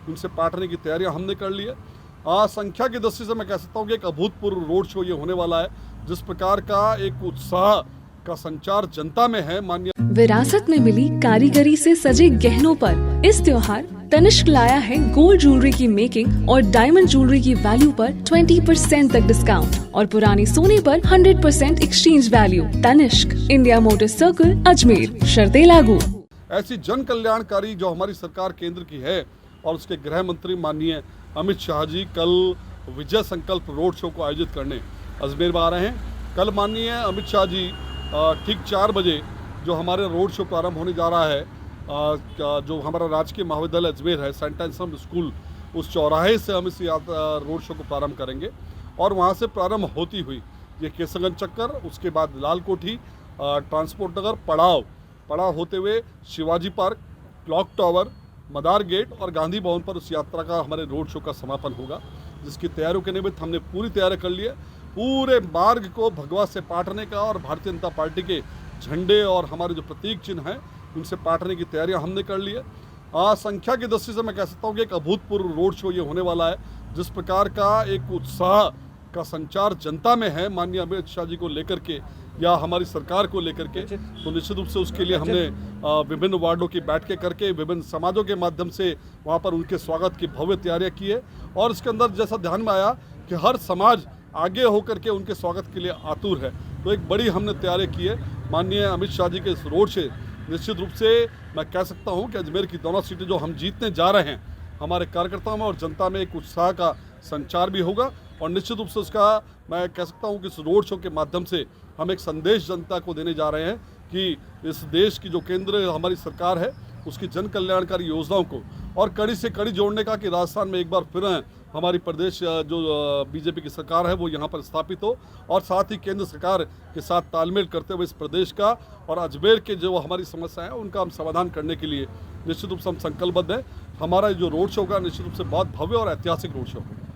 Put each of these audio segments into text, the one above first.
उनसे पाटने की तैयारियां हमने कर ली है। संख्या की दृष्टि से मैं कह सकता हूँ कि एक अभूतपूर्व रोड शो ये होने वाला है। जिस प्रकार का एक उत्साह का संचार जनता में है, माननीय विरासत में मिली कारीगरी से सजे गहनों पर इस त्योहार तनिष्क लाया है गोल्ड ज्वेलरी की मेकिंग और डायमंड ज्वेलरी की वैल्यू पर 20% तक डिस्काउंट और पुराने सोने पर 100% exchange value. Tanishq, India motor circle, Ajmer. शर्तें लागू। ऐसी जन कल्याणकारी जो हमारी सरकार केंद्र की है और उसके गृह मंत्री माननीय अमित शाह जी कल विजय संकल्प रोड शो को आयोजित करने अजमेर में आ रहे हैं। कल माननीय अमित शाह जी ठीक 4 बजे जो हमारे रोड शो प्रारंभ होने जा रहा है, जो हमारा राजकीय महाविद्यालय अजमेर है, सेंट एंसम स्कूल, उस चौराहे से हम इस रोड शो को प्रारंभ करेंगे। और वहाँ से प्रारंभ होती हुई ये केसरगंज चक्कर, उसके बाद लाल कोठी, ट्रांसपोर्ट नगर, पड़ाव होते हुए शिवाजी पार्क, क्लॉक टावर, मदार गेट और गांधी भवन पर उस यात्रा का हमारे रोड शो का समापन होगा, जिसकी तैयारियों के निमित्त हमने पूरी तैयारी कर ली है। पूरे मार्ग को भगवा से पाटने का और भारतीय जनता पार्टी के झंडे और हमारे जो प्रतीक चिन्ह हैं उनसे पाटने की तैयारियां हमने कर ली है। संख्या की दृष्टि से मैं कह सकता हूँ कि एक अभूतपूर्व रोड शो ये होने वाला है। जिस प्रकार का एक उत्साह का संचार जनता में है, माननीय अमित शाह जी को लेकर के या हमारी सरकार को लेकर के, तो निश्चित रूप से उसके लिए हमने विभिन्न वार्डों की बैठकें करके विभिन्न समाजों के माध्यम से वहाँ पर उनके स्वागत की भव्य तैयारियाँ की है। और इसके अंदर जैसा ध्यान में आया कि हर समाज आगे होकर के उनके स्वागत के लिए आतुर है, तो एक बड़ी हमने तैयारी की है। माननीय अमित शाह जी के इस रोड से निश्चित रूप से मैं कह सकता हूं कि अजमेर की दोनों सीटें जो हम जीतने जा रहे हैं, हमारे कार्यकर्ताओं में और जनता में एक उत्साह का संचार भी होगा। और निश्चित रूप से उसका मैं कह सकता हूं कि इस रोड शो के माध्यम से हम एक संदेश जनता को देने जा रहे हैं कि इस देश की जो केंद्र हमारी सरकार है उसकी जन कल्याणकारी योजनाओं को और कड़ी से कड़ी जोड़ने का, कि राजस्थान में एक बार फिर हमारी प्रदेश जो बीजेपी की सरकार है वो यहाँ पर स्थापित हो, और साथ ही केंद्र सरकार के साथ तालमेल करते हुए इस प्रदेश का और अजमेर के जो हमारी समस्या है उनका हम समाधान करने के लिए निश्चित रूप से हम संकल्पबद्ध हैं। हमारा जो रोड शो का निश्चित रूप से बहुत भव्य और ऐतिहासिक रोड शो होगा।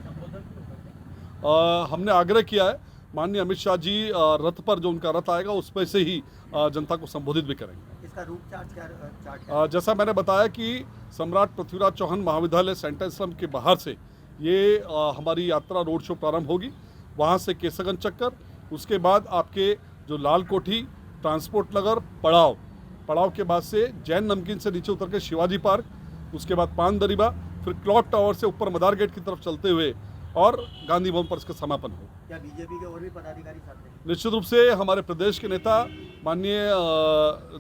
हमने आग्रह किया है माननीय अमित शाह जी रथ पर, जो उनका रथ आएगा उस पर से ही जनता को संबोधित भी करेंगे। इसका रूट चार्ट जैसा मैंने बताया कि सम्राट पृथ्वीराज चौहान महाविद्यालय सेंट एंसम के बाहर से ये हमारी यात्रा रोड शो प्रारंभ होगी। वहाँ से केसरगंज चक्कर, उसके बाद आपके जो लाल कोठी, ट्रांसपोर्ट नगर, पड़ाव के बाद से जैन नमकीन से नीचे उतर के शिवाजी पार्क, उसके बाद पान दरीबा, फिर क्लॉक टावर से ऊपर मदार गेट की तरफ चलते हुए और गांधी भवन पर इसका समापन हो। क्या बीजेपी के और भी पदाधिकारी साथ हैं? निश्चित रूप से हमारे प्रदेश के नेता माननीय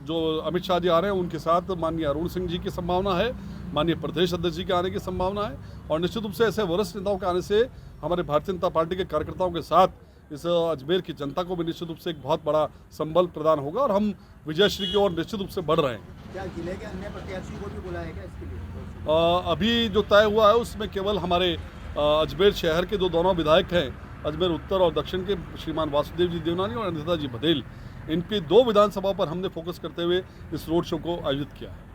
जो अमित शाह जी आ रहे हैं उनके साथ माननीय अरुण सिंह जी की संभावना है, माननीय प्रदेश अध्यक्ष जी के आने की संभावना है, और निश्चित रूप से ऐसे वरिष्ठ नेताओं के आने से हमारे भारतीय जनता पार्टी के कार्यकर्ताओं के साथ इस अजमेर की जनता को भी निश्चित रूप से एक बहुत बड़ा संबल प्रदान होगा और हम विजयश्री की ओर निश्चित रूप से बढ़ रहे हैं। क्या जिले के अन्य प्रत्याशियों को भी बुलाया गया इसके लिए? अभी जो तय हुआ है उसमें केवल हमारे अजमेर शहर के जो दोनों विधायक हैं, अजमेर उत्तर और दक्षिण के, श्रीमान वासुदेव जी देवनानी और अनिता जी बघेल, इनकी 2 विधानसभाओं पर हमने फोकस करते हुए इस रोड शो को आयोजित किया है।